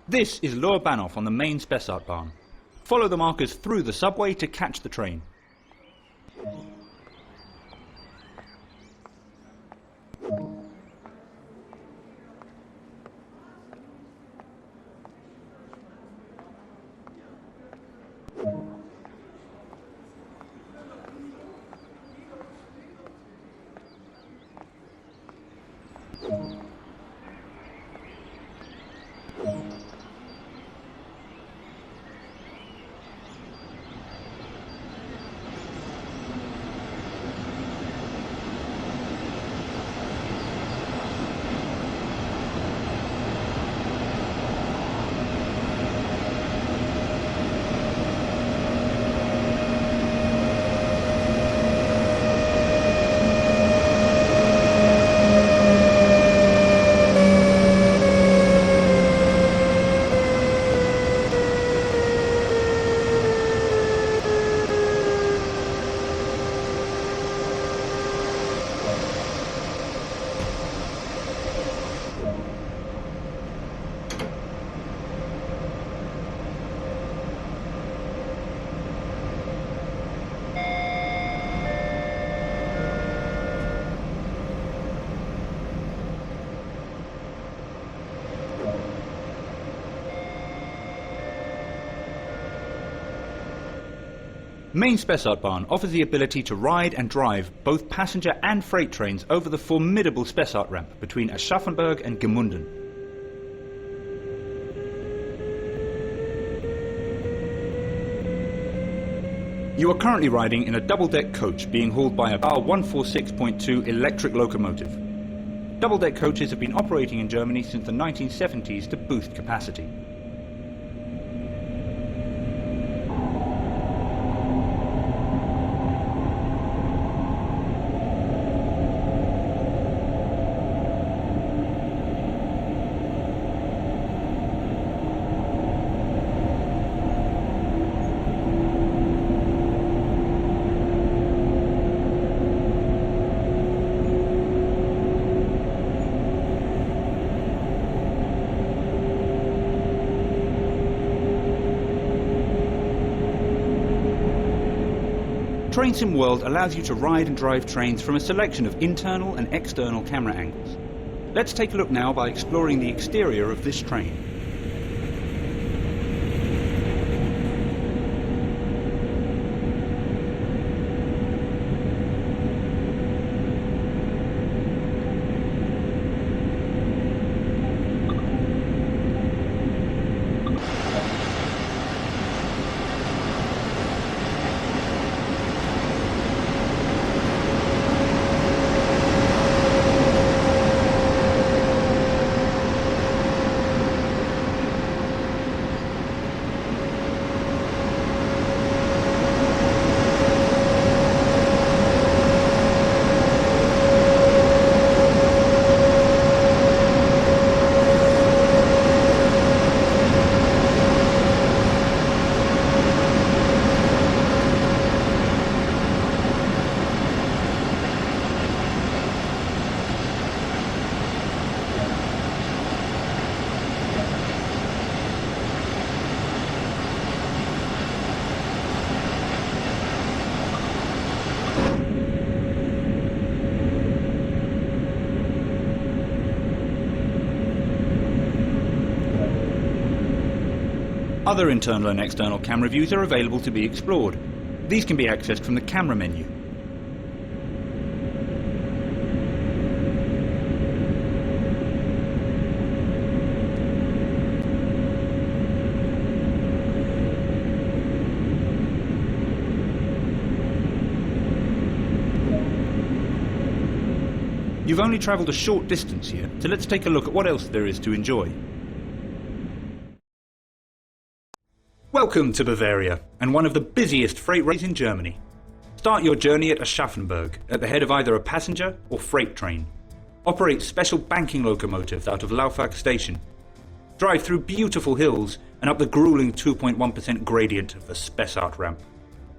This is Lower Bahnhof on the main Spessartbahn. Follow the markers through the subway to catch the train. Main Spessartbahn offers the ability to ride and drive both passenger and freight trains over the formidable Spessart ramp between Aschaffenburg and Gmunden. You are currently riding in a double-deck coach being hauled by a Bauer 146.2 electric locomotive. Double-deck coaches have been operating in Germany since the 1970s to boost capacity. TrainSim World allows you to ride and drive trains from a selection of internal and external camera angles. Let's take a look now by exploring the exterior of this train. Other internal and external camera views are available to be explored. These can be accessed from the camera menu. You've only travelled a short distance here, so let's take a look at what else there is to enjoy. Welcome to Bavaria, and one of the busiest freight rails in Germany. Start your journey at Aschaffenburg, at the head of either a passenger or freight train. Operate special banking locomotives out of Laufach station. Drive through beautiful hills and up the grueling 2.1% gradient of the Spessart ramp.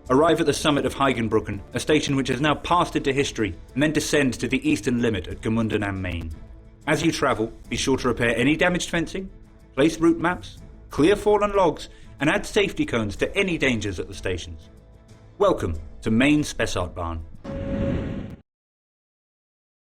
Arrive at the summit of Heigenbrücken, a station which has now passed into history, and then descend to the eastern limit at Gmunden am Main. As you travel, be sure to repair any damaged fencing, place route maps, clear fallen logs, and add safety cones to any dangers at the stations. Welcome to Main Spessartbahn.